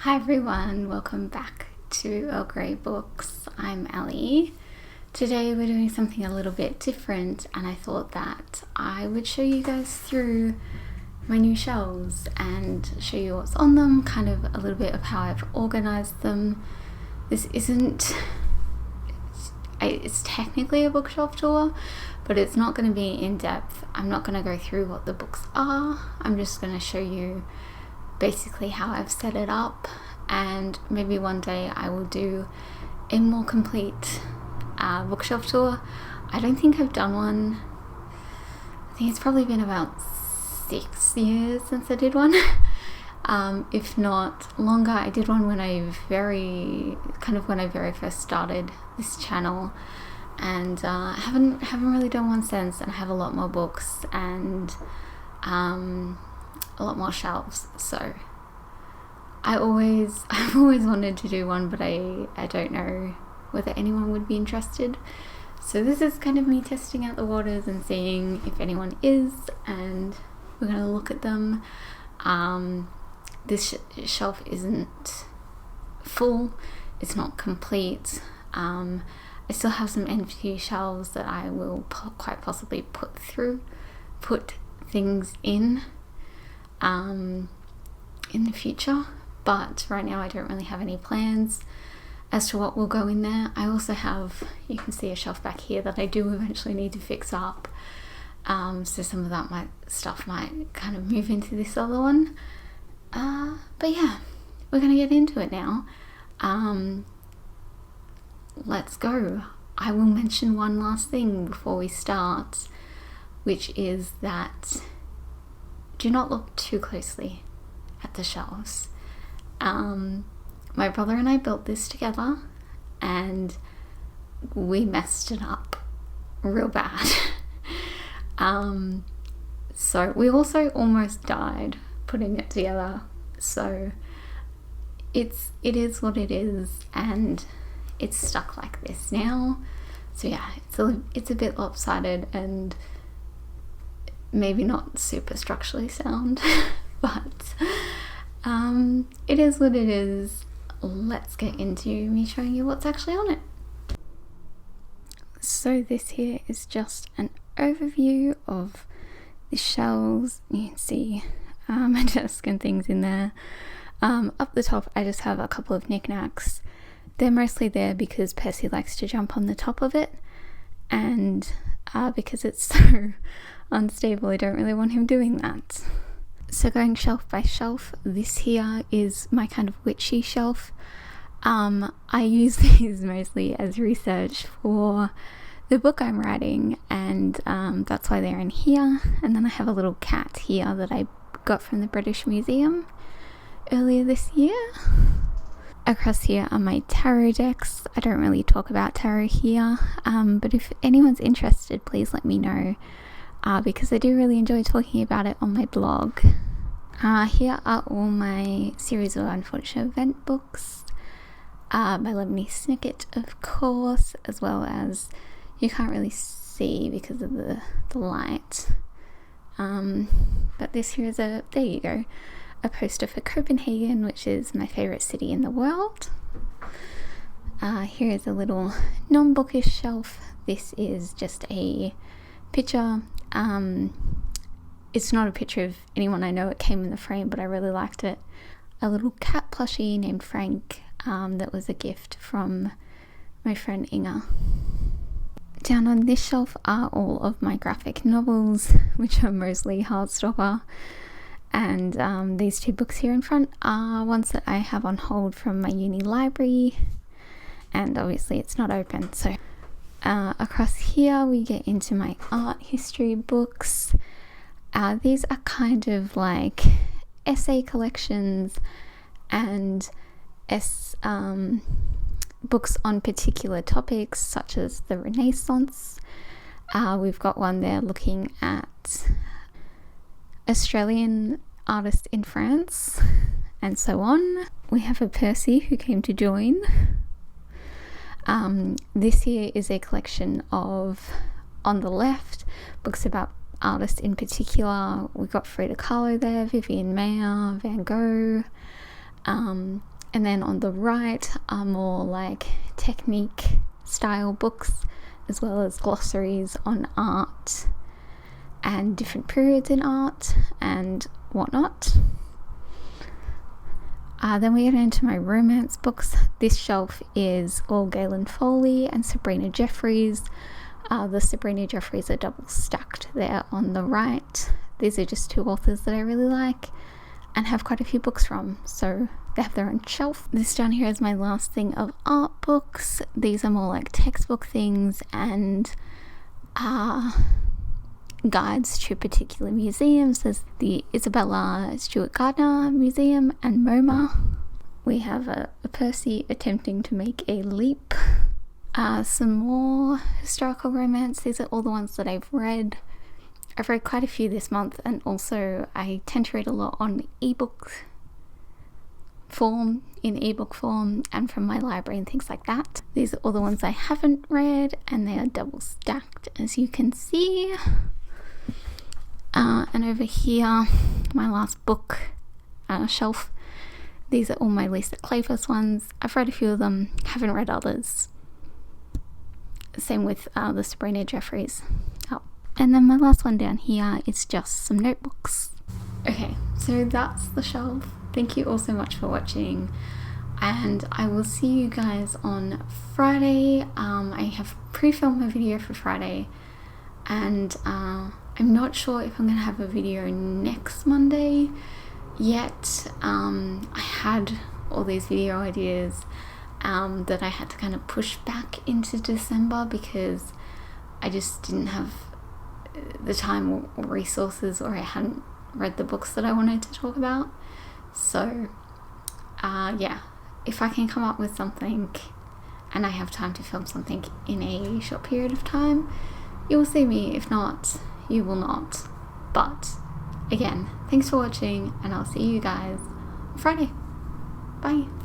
Hi everyone, welcome back to Earl Grey Books. I'm Ali. Today we're doing something a little bit different and I thought that I would show you guys through my new shelves and show you what's on them, kind of a little bit of how I've organized them. This isn't, it's technically a bookshelf tour, but it's not going to be in depth. I'm not going to go through what the books are. I'm just going to show you basically how I've set it up, and maybe one day I will do a more complete bookshelf tour. I don't think I've done one. I think it's probably been about 6 years since I did one. If not longer. I did one when I very first started this channel, and I haven't really done one since, and I have a lot more books and a lot more shelves, so I've always wanted to do one, but I don't know whether anyone would be interested. So this is kind of me testing out the waters and seeing if anyone is, and we're going to look at them. This shelf isn't full, it's not complete. I still have some empty shelves that I will quite possibly put things in the future, but right now I don't really have any plans as to what will go in there. I also have, you can see a shelf back here that I do eventually need to fix up, so some of that stuff might kind of move into this other one, but yeah, we're gonna get into it now. Let's go. I will mention one last thing before we start, which is that do not look too closely at the shelves. My brother and I built this together and we messed it up real bad. So we also almost died putting it together, so it is what it is, and it's stuck like this now. So yeah, it's a bit lopsided and maybe not super structurally sound, but it is what it is. Let's get into me showing you what's actually on it. So this here is just an overview of the shelves. You can see my desk and things in there. Up the top I just have a couple of knickknacks. They're mostly there because Percy likes to jump on the top of it, and because it's so unstable, I don't really want him doing that. So going shelf by shelf, this here is my kind of witchy shelf. I use these mostly as research for the book I'm writing, and that's why they're in here. And then I have a little cat here that I got from the British Museum earlier this year. Across here are my tarot decks. I don't really talk about tarot here, but if anyone's interested, please let me know, because I do really enjoy talking about it on my blog. Here are all my Series of Unfortunate Event books, by Lemony Snicket, of course, as well as, you can't really see because of the light, but this here is there you go, a poster for Copenhagen, which is my favourite city in the world. Here is a little non-bookish shelf. This is just a picture. It's not a picture of anyone I know, it came in the frame, but I really liked it. A little cat plushie named Frank, that was a gift from my friend Inga. Down on this shelf are all of my graphic novels, which are mostly hardstopper. And these two books here in front are ones that I have on hold from my uni library, and obviously it's not open. So across here we get into my art history books. These are kind of like essay collections and books on particular topics such as the Renaissance. We've got one there looking at Australian artists in France and so on. We have a Percy who came to join. This here is a collection of, on the left, books about artists in particular. We've got Frida Kahlo there, Vivian Mayer, Van Gogh, And then on the right are more like technique style books, as well as glossaries on art and different periods in art and whatnot. Then we get into my romance books. This shelf is all Galen Foley and Sabrina Jeffries. The Sabrina Jeffries are double stacked there on the right. These are just 2 authors that I really like and have quite a few books from, so they have their own shelf. This down here is my last thing of art books. These are more like textbook things and guides to particular museums. There's the Isabella Stewart Gardner Museum and MoMA. We have a Percy attempting to make a leap. Some more historical romance. These are all the ones that I've read. I've read quite a few this month, and also I tend to read a lot on ebook form, and from my library and things like that. These are all the ones I haven't read, and they are double stacked, as you can see. And over here, my last book shelf. These are all my Lisa Kleypas ones. I've read a few of them, haven't read others. Same with the Sabrina Jeffries. Oh. And then my last one down here is just some notebooks. Okay, so that's the shelf. Thank you all so much for watching, and I will see you guys on Friday. I have pre-filmed a video for Friday, and I'm not sure if I'm going to have a video next Monday yet. I had all these video ideas that I had to kind of push back into December because I just didn't have the time or resources, or I hadn't read the books that I wanted to talk about. So yeah, if I can come up with something and I have time to film something in a short period of time, you will see me. If not, you will not. But again, thanks for watching, and I'll see you guys on Friday. Bye.